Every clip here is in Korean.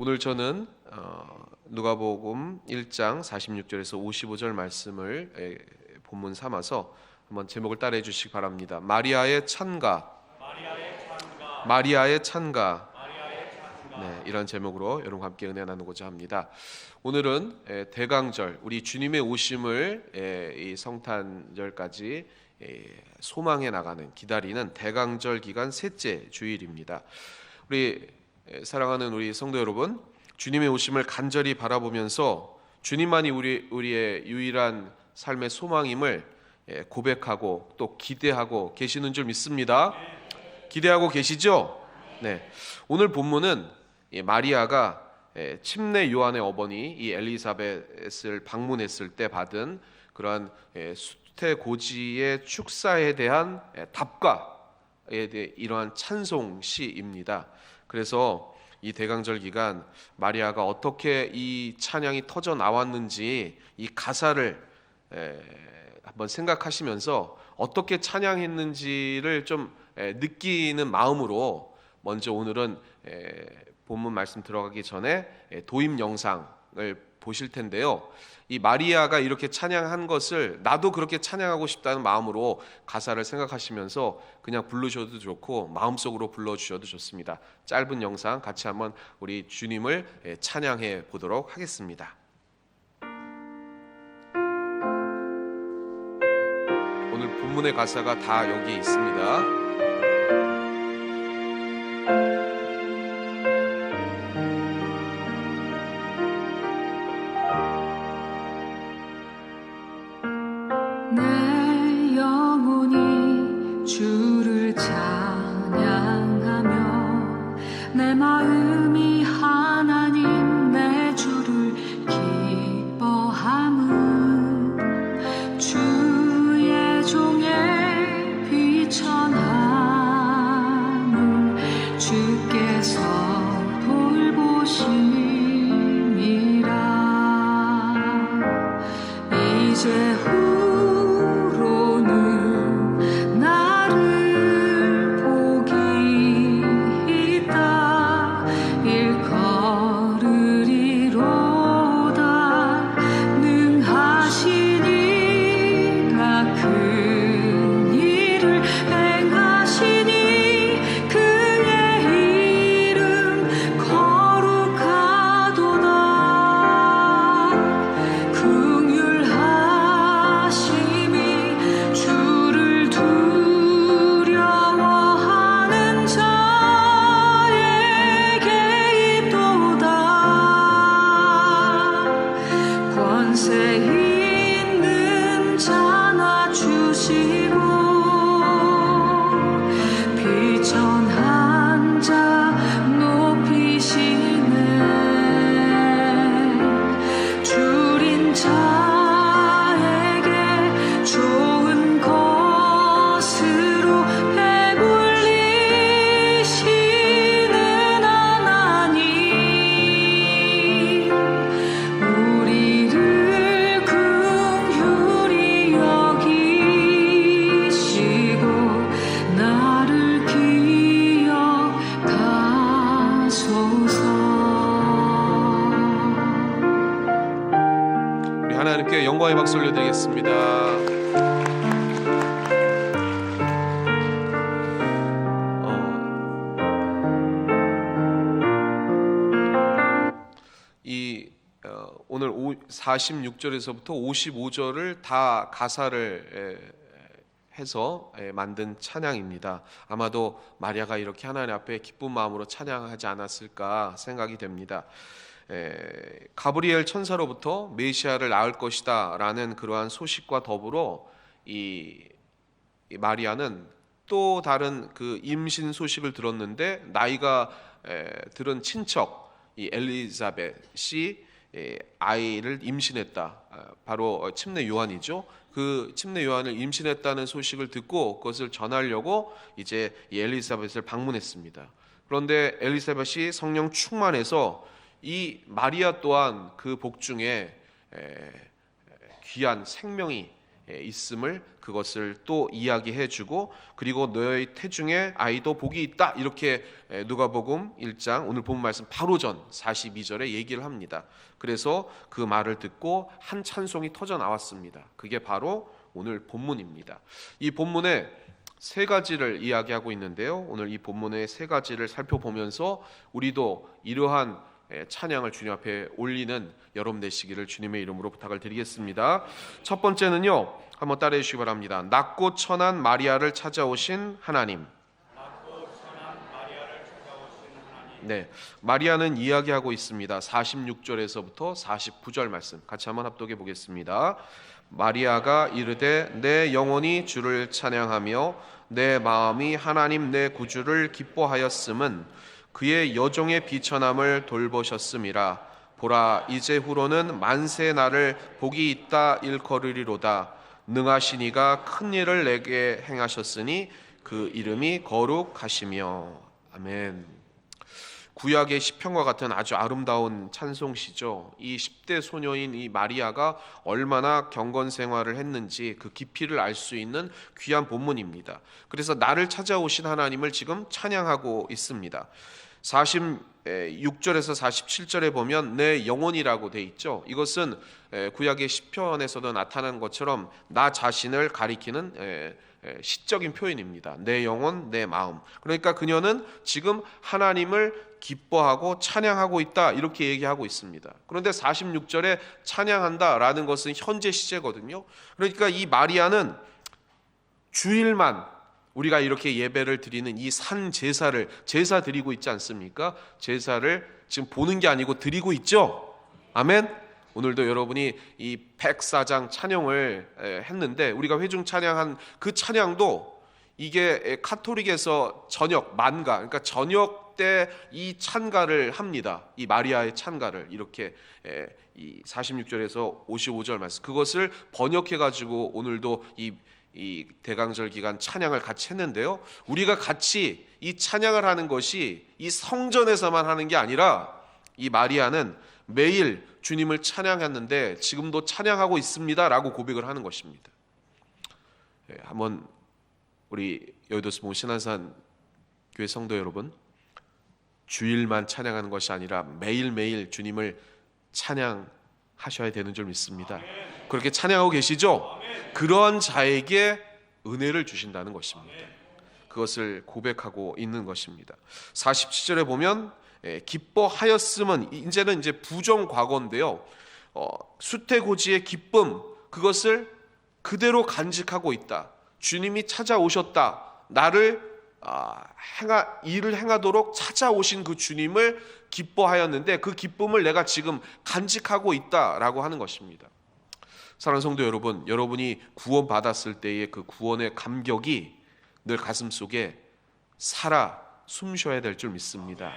오늘 저는 누가복음 1장 46절에서 55절 말씀을 본문 삼아서 한번 제목을 따라해 주시기 바랍니다. 마리아의 찬가. 마리아의 찬가. 네, 이런 제목으로 여러분과 함께 은혜 나누고자 합니다. 오늘은 대강절, 우리 주님의 오심을 이 성탄절까지 소망해 나가는, 기다리는 대강절 기간 셋째 주일입니다. 우리 사랑하는 우리 성도 여러분, 주님의 오심을 간절히 바라보면서 주님만이 우리의 유일한 삶의 소망임을 고백하고 또 기대하고 계시는 줄 믿습니다. 기대하고 계시죠? 네. 오늘 본문은 마리아가 침례 요한의 어머니 이 엘리사벳을 방문했을 때 받은 그러한 수태고지의 축사에 대한 답가에 대해 이러한 찬송시입니다. 그래서 이 대강절 기간 마리아가 어떻게 이 찬양이 터져 나왔는지 이 가사를 한번 생각하시면서 어떻게 찬양했는지를 좀 느끼는 마음으로 먼저 오늘은 본문 말씀 들어가기 전에 도입 영상을 보실 텐데요. 이 마리아가 이렇게 찬양한 것을 나도 그렇게 찬양하고 싶다는 마음으로 가사를 생각하시면서 그냥 부르셔도 좋고 마음속으로 불러주셔도 좋습니다. 짧은 영상 같이 한번 우리 주님을 찬양해 보도록 하겠습니다. 오늘 본문의 가사가 다 여기에 있습니다. 주를 찬양하며 내 마음이 하나님 내 주를 기뻐함은 주의 종의 비천함을 주께서 돌보심이라. 이제 하나님께 영광의 박수 올려드리겠습니다. 오늘 46절에서부터 55절을 다 가사를 해서 만든 찬양입니다. 아마도 마리아가 이렇게 하나님 앞에 기쁜 마음으로 찬양하지 않았을까 생각이 됩니다. 가브리엘 천사로부터 메시아를 낳을 것이다 라는 그러한 소식과 더불어 이 마리아는 또 다른 그 임신 소식을 들었는데 나이가 들은 친척 이 엘리사벳이 아이를 임신했다. 바로 침례 요한이죠. 그 침례 요한을 임신했다는 소식을 듣고 그것을 전하려고 이제 이 엘리사벳을 방문했습니다. 그런데 엘리사벳이 성령 충만해서 이 마리아 또한 그 복중에 귀한 생명이 있음을 그것을 또 이야기해주고, 그리고 너희 태중에 아이도 복이 있다, 이렇게 누가복음 1장 오늘 본 말씀 바로 전 42절에 얘기를 합니다. 그래서 그 말을 듣고 한 찬송이 터져 나왔습니다. 그게 바로 오늘 본문입니다. 이 본문에 세 가지를 이야기하고 있는데요, 오늘 이 본문의 세 가지를 살펴보면서 우리도 이러한 찬양을 주님 앞에 올리는 여러분 되시기를 주님의 이름으로 부탁을 드리겠습니다. 첫 번째는요, 한번 따라해 주시기 바랍니다. 낮고 천한 마리아를 찾아오신 하나님. 네, 마리아는 이야기하고 있습니다. 46절에서부터 49절 말씀 같이 한번 합독해 보겠습니다. 마리아가 이르되 내 영혼이 주를 찬양하며 내 마음이 하나님 내 구주를 기뻐하였음은 그의 여종의 비천함을 돌보셨음이라. 보라, 이제후로는 만세 나를 복이 있다 일컬으리로다. 능하신 이가 큰 일을 내게 행하셨으니 그 이름이 거룩하시며. 아멘. 구약의 시편과 같은 아주 아름다운 찬송시죠. 이 10대 소녀인 이 마리아가 얼마나 경건 생활을 했는지 그 깊이를 알 수 있는 귀한 본문입니다. 그래서 나를 찾아오신 하나님을 지금 찬양하고 있습니다. 46절에서 47절에 보면 내 영혼이라고 돼 있죠. 이것은 구약의 시편에서도 나타난 것처럼 나 자신을 가리키는 시적인 표현입니다. 내 영혼, 내 마음. 그러니까 그녀는 지금 하나님을 기뻐하고 찬양하고 있다, 이렇게 얘기하고 있습니다. 그런데 46절에 찬양한다라는 것은 현재 시제거든요. 그러니까 이 마리아는 주일만 우리가 이렇게 예배를 드리는 이 산 제사를 제사 드리고 있지 않습니까? 제사를 지금 보는 게 아니고 드리고 있죠. 아멘. 오늘도 여러분이 이 백사장 찬양을 했는데 우리가 회중 찬양한 그 찬양도 이게 카톨릭에서 저녁 만가, 그러니까 저녁 때 이 찬가를 합니다. 이 마리아의 찬가를 이렇게 이 46절에서 55절 말씀 그것을 번역해 가지고 오늘도 이 대강절 기간 찬양을 같이 했는데요. 우리가 같이 이 찬양을 하는 것이 이 성전에서만 하는 게 아니라 이 마리아는 매일 주님을 찬양했는데 지금도 찬양하고 있습니다라고 고백을 하는 것입니다. 한번 우리 여의도 스모 신안산 교회 성도 여러분, 주일만 찬양하는 것이 아니라 매일매일 주님을 찬양하셔야 되는 줄 믿습니다. 그렇게 찬양하고 계시죠? 그러한 자에게 은혜를 주신다는 것입니다. 그것을 고백하고 있는 것입니다. 47절에 보면 기뻐하였음은 이제는 이제 부정 과거인데요. 수태고지의 기쁨, 그것을 그대로 간직하고 있다. 주님이 찾아오셨다. 나를 일을 행하도록 찾아오신 그 주님을 기뻐하였는데 그 기쁨을 내가 지금 간직하고 있다라고 하는 것입니다. 사랑하는 성도 여러분, 여러분이 구원 받았을 때의 그 구원의 감격이 늘 가슴속에 살아 숨쉬어야 될 줄 믿습니다.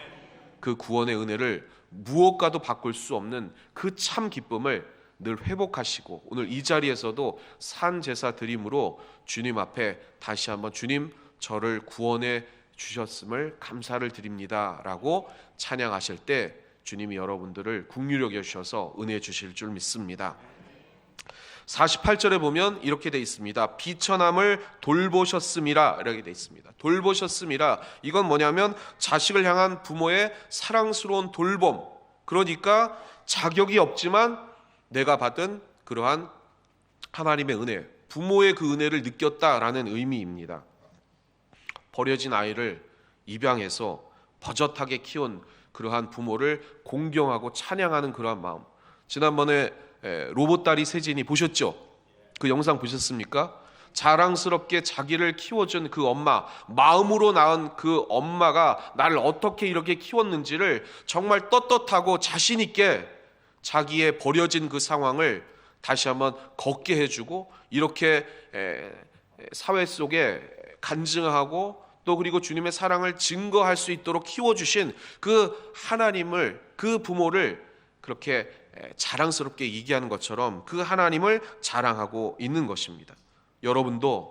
그 구원의 은혜를 무엇과도 바꿀 수 없는 그 참 기쁨을 늘 회복하시고 오늘 이 자리에서도 산 제사 드림으로 주님 앞에 다시 한번 주님 저를 구원해 주셨음을 감사를 드립니다 라고 찬양하실 때 주님이 여러분들을 긍휼히 여겨주셔서 은혜 주실 줄 믿습니다. 48절에 보면 이렇게 돼 있습니다. 비천함을 돌보셨음이라, 이렇게 돼 있습니다. 돌보셨음이라, 이건 뭐냐면 자식을 향한 부모의 사랑스러운 돌봄, 그러니까 자격이 없지만 내가 받은 그러한 하나님의 은혜, 부모의 그 은혜를 느꼈다라는 의미입니다. 버려진 아이를 입양해서 버젓하게 키운 그러한 부모를 공경하고 찬양하는 그러한 마음. 지난번에 로봇다리 세진이 보셨죠? 그 영상 보셨습니까? 자랑스럽게 자기를 키워준 그 엄마, 마음으로 낳은 그 엄마가 나를 어떻게 이렇게 키웠는지를 정말 떳떳하고 자신 있게 자기의 버려진 그 상황을 다시 한번 걷게 해주고 이렇게 사회 속에 간증하고 또 그리고 주님의 사랑을 증거할 수 있도록 키워주신 그 하나님을, 그 부모를 그렇게 자랑스럽게 얘기하는 것처럼 그 하나님을 자랑하고 있는 것입니다. 여러분과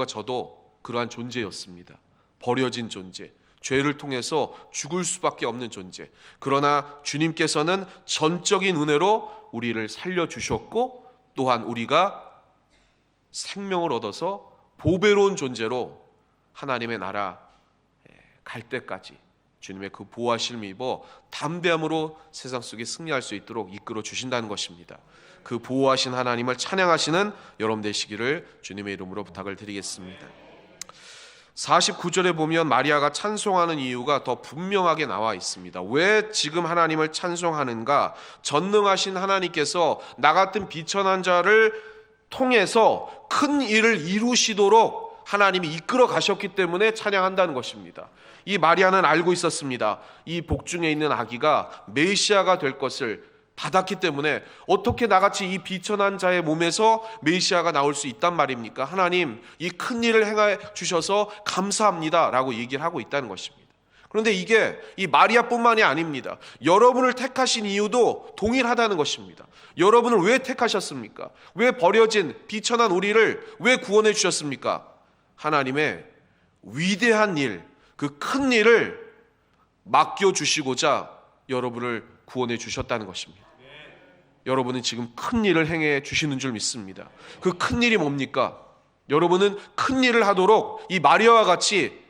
저도 그러한 존재였습니다. 버려진 존재, 죄를 통해서 죽을 수밖에 없는 존재. 그러나 주님께서는 전적인 은혜로 우리를 살려주셨고 또한 우리가 생명을 얻어서 보배로운 존재로 하나님의 나라 갈 때까지 주님의 그 보호하심을 입어 담대함으로 세상 속에 승리할 수 있도록 이끌어 주신다는 것입니다. 그 보호하신 하나님을 찬양하시는 여러분 되시기를 주님의 이름으로 부탁을 드리겠습니다. 49절에 보면 마리아가 찬송하는 이유가 더 분명하게 나와 있습니다. 왜 지금 하나님을 찬송하는가? 전능하신 하나님께서 나 같은 비천한 자를 통해서 큰 일을 이루시도록 하나님이 이끌어 가셨기 때문에 찬양한다는 것입니다. 이 마리아는 알고 있었습니다. 이 복중에 있는 아기가 메시아가 될 것을 받았기 때문에 어떻게 나같이 이 비천한 자의 몸에서 메시아가 나올 수 있단 말입니까? 하나님, 이 큰 일을 행해 주셔서 감사합니다 라고 얘기를 하고 있다는 것입니다. 그런데 이게 이 마리아뿐만이 아닙니다. 여러분을 택하신 이유도 동일하다는 것입니다. 여러분을 왜 택하셨습니까? 왜 버려진 비천한 우리를 왜 구원해 주셨습니까? 하나님의 위대한 일, 그 큰 일을 맡겨주시고자 여러분을 구원해 주셨다는 것입니다. 여러분은 지금 큰 일을 행해 주시는 줄 믿습니다. 그 큰 일이 뭡니까? 여러분은 큰 일을 하도록 이 마리아와 같이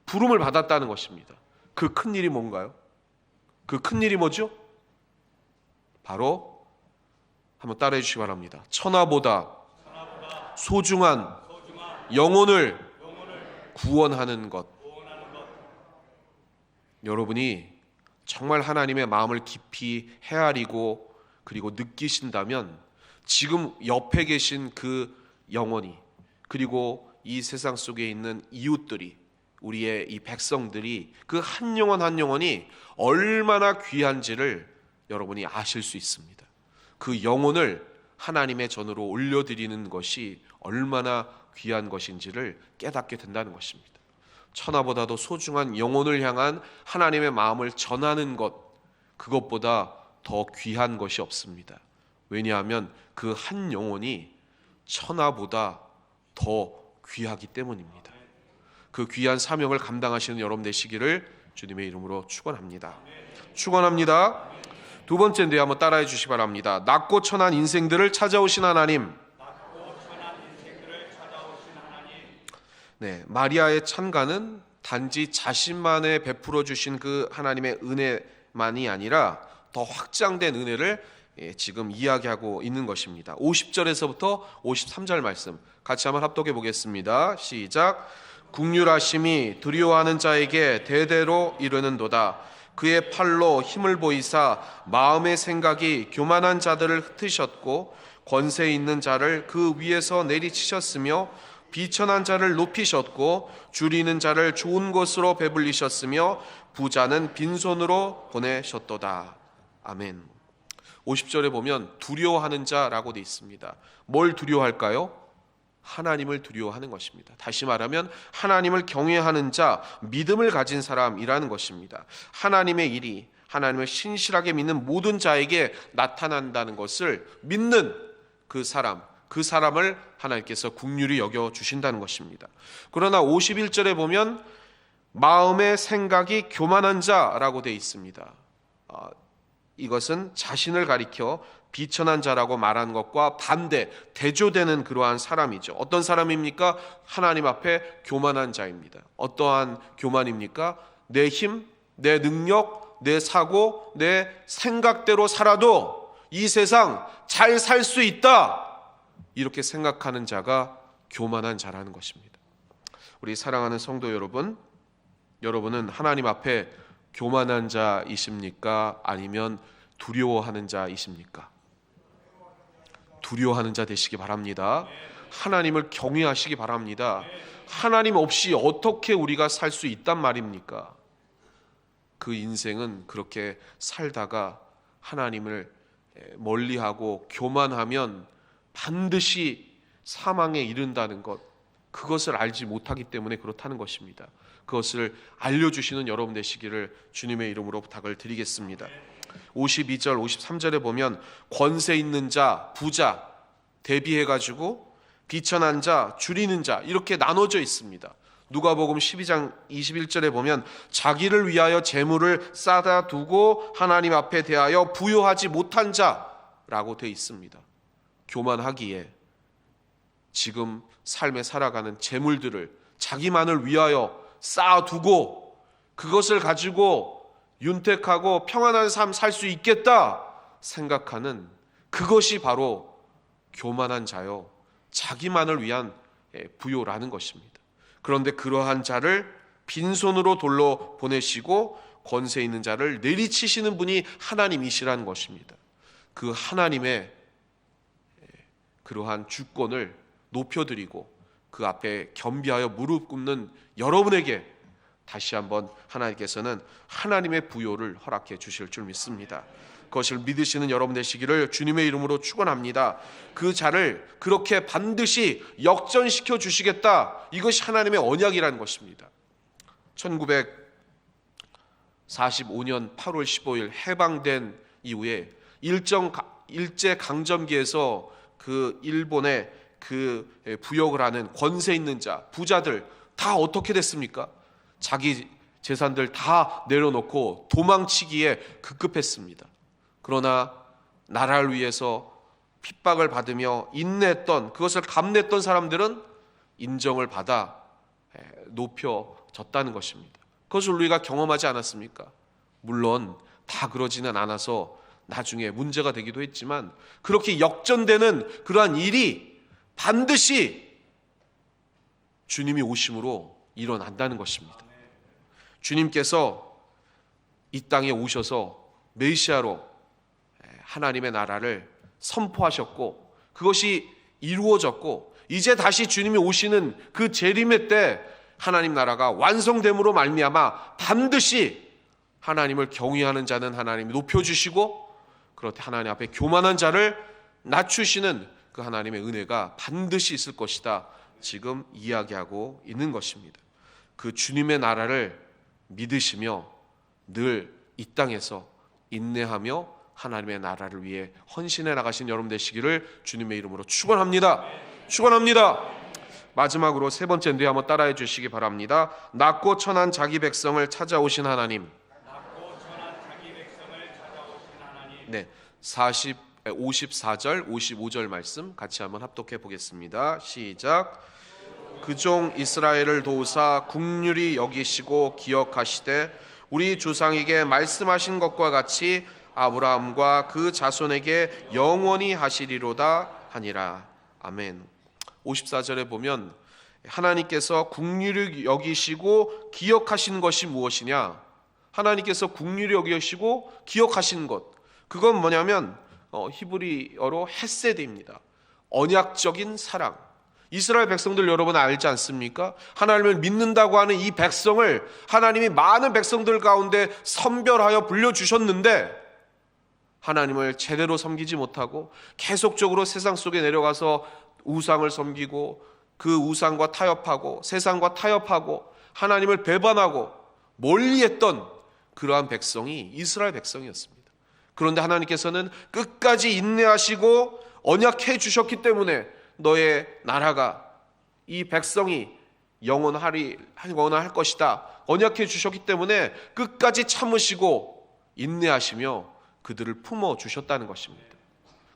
부름을 받았다는 것입니다. 그 큰 일이 뭔가요? 그 큰 일이 뭐죠? 바로 한번 따라해 주시기 바랍니다. 천하보다 소중한 영혼을 구원하는 것. 여러분이 정말 하나님의 마음을 깊이 헤아리고 그리고 느끼신다면 지금 옆에 계신 그 영혼이, 그리고 이 세상 속에 있는 이웃들이, 우리의 이 백성들이, 그 한 영혼 한 영혼이 얼마나 귀한지를 여러분이 아실 수 있습니다. 그 영혼을 하나님의 전으로 올려드리는 것이 얼마나 귀한 것인지를 깨닫게 된다는 것입니다. 천하보다도 소중한 영혼을 향한 하나님의 마음을 전하는 것, 그것보다 더 귀한 것이 없습니다. 왜냐하면 그 한 영혼이 천하보다 더 귀하기 때문입니다. 그 귀한 사명을 감당하시는 여러분 되시기를 주님의 이름으로 축원합니다. 축원합니다. 두 번째인데요, 한번 따라해 주시기 바랍니다. 낮고 천한 인생들을 찾아오신 하나님. 네, 마리아의 찬가는 단지 자신만에 베풀어 주신 그 하나님의 은혜만이 아니라 더 확장된 은혜를 지금 이야기하고 있는 것입니다. 50절에서부터 53절 말씀 같이 한번 합독해 보겠습니다. 시작. 국률하심이 두려워하는 자에게 대대로 이르는도다. 그의 팔로 힘을 보이사 마음의 생각이 교만한 자들을 흩으셨고 권세 있는 자를 그 위에서 내리치셨으며 비천한 자를 높이셨고 줄이는 자를 좋은 곳으로 배불리셨으며 부자는 빈손으로 보내셨도다. 아멘. 50절에 보면 두려워하는 자라고 되어 있습니다. 뭘 두려워할까요? 하나님을 두려워하는 것입니다. 다시 말하면 하나님을 경외하는 자, 믿음을 가진 사람이라는 것입니다. 하나님의 일이 하나님을 신실하게 믿는 모든 자에게 나타난다는 것을 믿는 그 사람을 하나님께서 긍휼히 여겨주신다는 것입니다. 그러나 51절에 보면 마음의 생각이 교만한 자라고 되어 있습니다. 이것은 자신을 가리켜 비천한 자라고 말한 것과 반대, 대조되는 그러한 사람이죠. 어떤 사람입니까? 하나님 앞에 교만한 자입니다. 어떠한 교만입니까? 내 힘, 내 능력, 내 사고, 내 생각대로 살아도 이 세상 잘 살 수 있다, 이렇게 생각하는 자가 교만한 자라는 것입니다. 우리 사랑하는 성도 여러분, 여러분은 하나님 앞에 교만한 자이십니까? 아니면 두려워하는 자이십니까? 두려워하는 자 되시기 바랍니다. 하나님을 경외하시기 바랍니다. 하나님 없이 어떻게 우리가 살 수 있단 말입니까? 그 인생은 그렇게 살다가 하나님을 멀리하고 교만하면 반드시 사망에 이른다는 것, 그것을 알지 못하기 때문에 그렇다는 것입니다. 그것을 알려주시는 여러분 되시기를 주님의 이름으로 부탁을 드리겠습니다. 52절 53절에 보면 권세 있는 자, 부자 대비해가지고 비천한 자, 줄이는 자 이렇게 나눠져 있습니다. 누가복음 12장 21절에 보면 자기를 위하여 재물을 쌓아 두고 하나님 앞에 대하여 부요하지 못한 자라고 되어 있습니다. 교만하기에 지금 삶에 살아가는 재물들을 자기만을 위하여 쌓아두고 그것을 가지고 윤택하고 평안한 삶 살 수 있겠다 생각하는 그것이 바로 교만한 자요 자기만을 위한 부요라는 것입니다. 그런데 그러한 자를 빈손으로 돌로 보내시고 권세 있는 자를 내리치시는 분이 하나님이시라는 것입니다. 그 하나님의 그러한 주권을 높여드리고 그 앞에 겸비하여 무릎 꿇는 여러분에게 다시 한번 하나님께서는 하나님의 부요를 허락해 주실 줄 믿습니다. 그것을 믿으시는 여러분 되시기를 주님의 이름으로 축원합니다. 그 자를 그렇게 반드시 역전시켜 주시겠다. 이것이 하나님의 언약이라는 것입니다. 1945년 8월 15일 해방된 이후에 일제 강점기에서 그 일본의 그 부역을 하는 권세 있는 자, 부자들 다 어떻게 됐습니까? 자기 재산들 다 내려놓고 도망치기에 급급했습니다. 그러나 나라를 위해서 핍박을 받으며 인내했던 그것을 감내했던 사람들은 인정을 받아 높여졌다는 것입니다. 그것을 우리가 경험하지 않았습니까? 물론 다 그러지는 않아서 나중에 문제가 되기도 했지만 그렇게 역전되는 그러한 일이 반드시 주님이 오심으로 일어난다는 것입니다. 주님께서 이 땅에 오셔서 메시아로 하나님의 나라를 선포하셨고 그것이 이루어졌고 이제 다시 주님이 오시는 그 재림의 때 하나님 나라가 완성됨으로 말미암아 반드시 하나님을 경외하는 자는 하나님이 높여주시고 그렇게 하나님 앞에 교만한 자를 낮추시는 그 하나님의 은혜가 반드시 있을 것이다 지금 이야기하고 있는 것입니다. 그 주님의 나라를 믿으시며 늘 이 땅에서 인내하며 하나님의 나라를 위해 헌신해 나가신 여러분 되시기를 주님의 이름으로 축원합니다. 축원합니다. 마지막으로 세 번째인데 한번 따라해 주시기 바랍니다. 낮고 천한 자기 백성을 찾아오신 하나님. 네, 54절 55절 말씀 같이 한번 합독해 보겠습니다. 시작. 그 종 이스라엘을 도우사 긍휼히 여기시고 기억하시되 우리 조상에게 말씀하신 것과 같이 아브라함과 그 자손에게 영원히 하시리로다 하니라. 아멘. 54절에 보면 하나님께서 긍휼히 여기시고 기억하신 것이 무엇이냐? 하나님께서 긍휼히 여기시고 기억하신 것, 그건 뭐냐면 히브리어로 헤세드입니다. 언약적인 사랑. 이스라엘 백성들 여러분 알지 않습니까? 하나님을 믿는다고 하는 이 백성을 하나님이 많은 백성들 가운데 선별하여 불려주셨는데 하나님을 제대로 섬기지 못하고 계속적으로 세상 속에 내려가서 우상을 섬기고 그 우상과 타협하고 세상과 타협하고 하나님을 배반하고 멀리했던 그러한 백성이 이스라엘 백성이었습니다. 그런데 하나님께서는 끝까지 인내하시고 언약해 주셨기 때문에 너의 나라가 이 백성이 영원할 것이다 언약해 주셨기 때문에 끝까지 참으시고 인내하시며 그들을 품어 주셨다는 것입니다.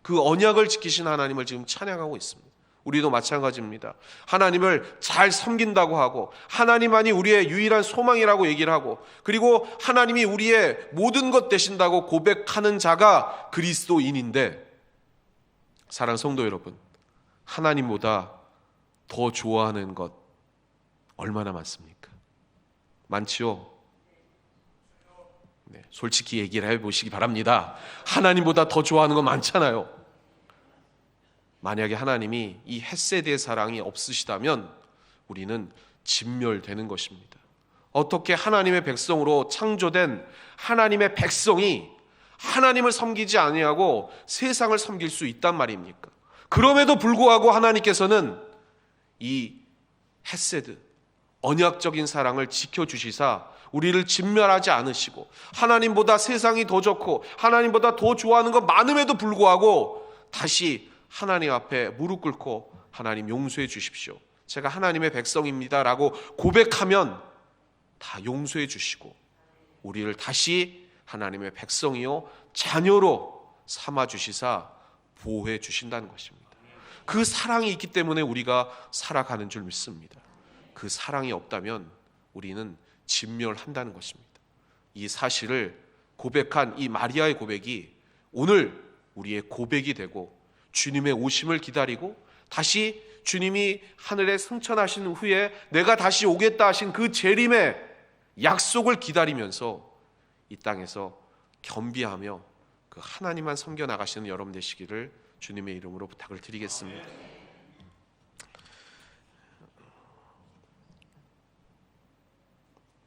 그 언약을 지키신 하나님을 지금 찬양하고 있습니다. 우리도 마찬가지입니다. 하나님을 잘 섬긴다고 하고 하나님만이 우리의 유일한 소망이라고 얘기를 하고 그리고 하나님이 우리의 모든 것 되신다고 고백하는 자가 그리스도인인데 사랑하는 성도 여러분, 하나님보다 더 좋아하는 것 얼마나 많습니까? 많지요? 네, 솔직히 얘기를 해보시기 바랍니다. 하나님보다 더 좋아하는 거 많잖아요. 만약에 하나님이 이 헤세드의 사랑이 없으시다면 우리는 진멸되는 것입니다. 어떻게 하나님의 백성으로 창조된 하나님의 백성이 하나님을 섬기지 아니하고 세상을 섬길 수 있단 말입니까? 그럼에도 불구하고 하나님께서는 이 헤세드 언약적인 사랑을 지켜주시사 우리를 진멸하지 않으시고 하나님보다 세상이 더 좋고 하나님보다 더 좋아하는 것 많음에도 불구하고 다시 하나님 앞에 무릎 꿇고 하나님 용서해 주십시오, 제가 하나님의 백성입니다 라고 고백하면 다 용서해 주시고 우리를 다시 하나님의 백성이요 자녀로 삼아 주시사 보호해 주신다는 것입니다. 그 사랑이 있기 때문에 우리가 살아가는 줄 믿습니다. 그 사랑이 없다면 우리는 진멸한다는 것입니다. 이 사실을 고백한 이 마리아의 고백이 오늘 우리의 고백이 되고, 주님의 오심을 기다리고 다시 주님이 하늘에 승천하신 후에 내가 다시 오겠다 하신 그 재림의 약속을 기다리면서 이 땅에서 겸비하며 그 하나님만 섬겨 나가시는 여러분 되시기를 주님의 이름으로 부탁을 드리겠습니다.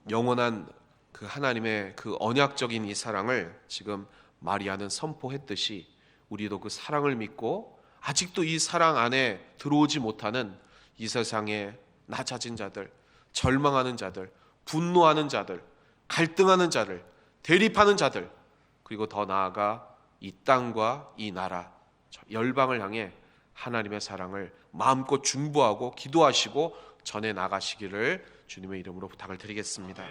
영원한 그 하나님의 그 언약적인 이 사랑을 지금 마리아는 선포했듯이 우리도 그 사랑을 믿고 아직도 이 사랑 안에 들어오지 못하는 이 세상의 낮아진 자들, 절망하는 자들, 분노하는 자들, 갈등하는 자들, 대립하는 자들, 그리고 더 나아가 이 땅과 이 나라, 열방을 향해 하나님의 사랑을 마음껏 중보하고 기도하시고 전해 나가시기를 주님의 이름으로 부탁을 드리겠습니다.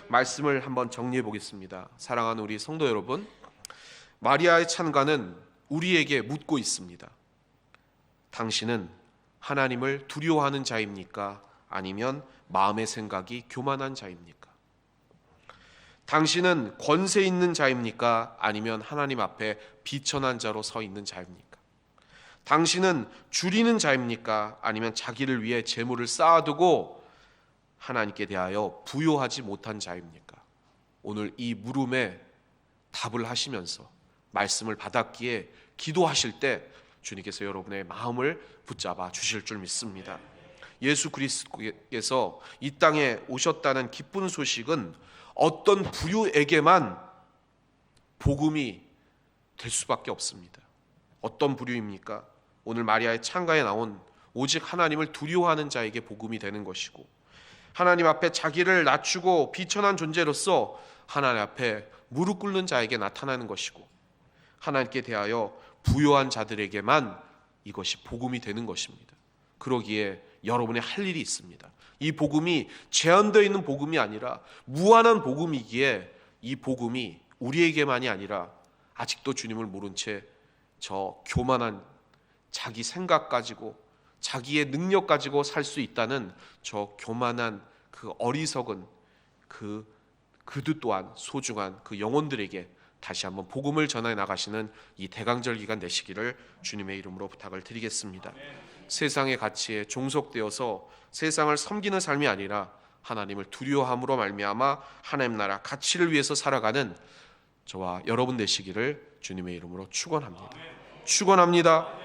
말씀을 한번 정리해 보겠습니다. 사랑하는 우리 성도 여러분, 마리아의 찬가는 우리에게 묻고 있습니다. 당신은 하나님을 두려워하는 자입니까? 아니면 마음의 생각이 교만한 자입니까? 당신은 권세 있는 자입니까? 아니면 하나님 앞에 비천한 자로 서 있는 자입니까? 당신은 줄이는 자입니까? 아니면 자기를 위해 재물을 쌓아두고 하나님께 대하여 부요하지 못한 자입니까? 오늘 이 물음에 답을 하시면서 말씀을 받았기에 기도하실 때 주님께서 여러분의 마음을 붙잡아 주실 줄 믿습니다. 예수 그리스도께서 이 땅에 오셨다는 기쁜 소식은 어떤 부류에게만 복음이 될 수밖에 없습니다. 어떤 부류입니까? 오늘 마리아의 찬가에 나온 오직 하나님을 두려워하는 자에게 복음이 되는 것이고, 하나님 앞에 자기를 낮추고 비천한 존재로서 하나님 앞에 무릎 꿇는 자에게 나타나는 것이고, 하나님께 대하여 부요한 자들에게만 이것이 복음이 되는 것입니다. 그러기에 여러분의 할 일이 있습니다. 이 복음이 제한되어 있는 복음이 아니라 무한한 복음이기에 이 복음이 우리에게만이 아니라 아직도 주님을 모른 채 저 교만한 자기 생각 가지고 자기의 능력 가지고 살 수 있다는 저 교만한 그 어리석은 그들 또한 소중한 그 영혼들에게 다시 한번 복음을 전해 나가시는 이 대강절 기간 되시기를 주님의 이름으로 부탁을 드리겠습니다. 세상의 가치에 종속되어서 세상을 섬기는 삶이 아니라 하나님을 두려워함으로 말미암아 하나님 나라 가치를 위해서 살아가는 저와 여러분 되시기를 주님의 이름으로 축원합니다. 축원합니다.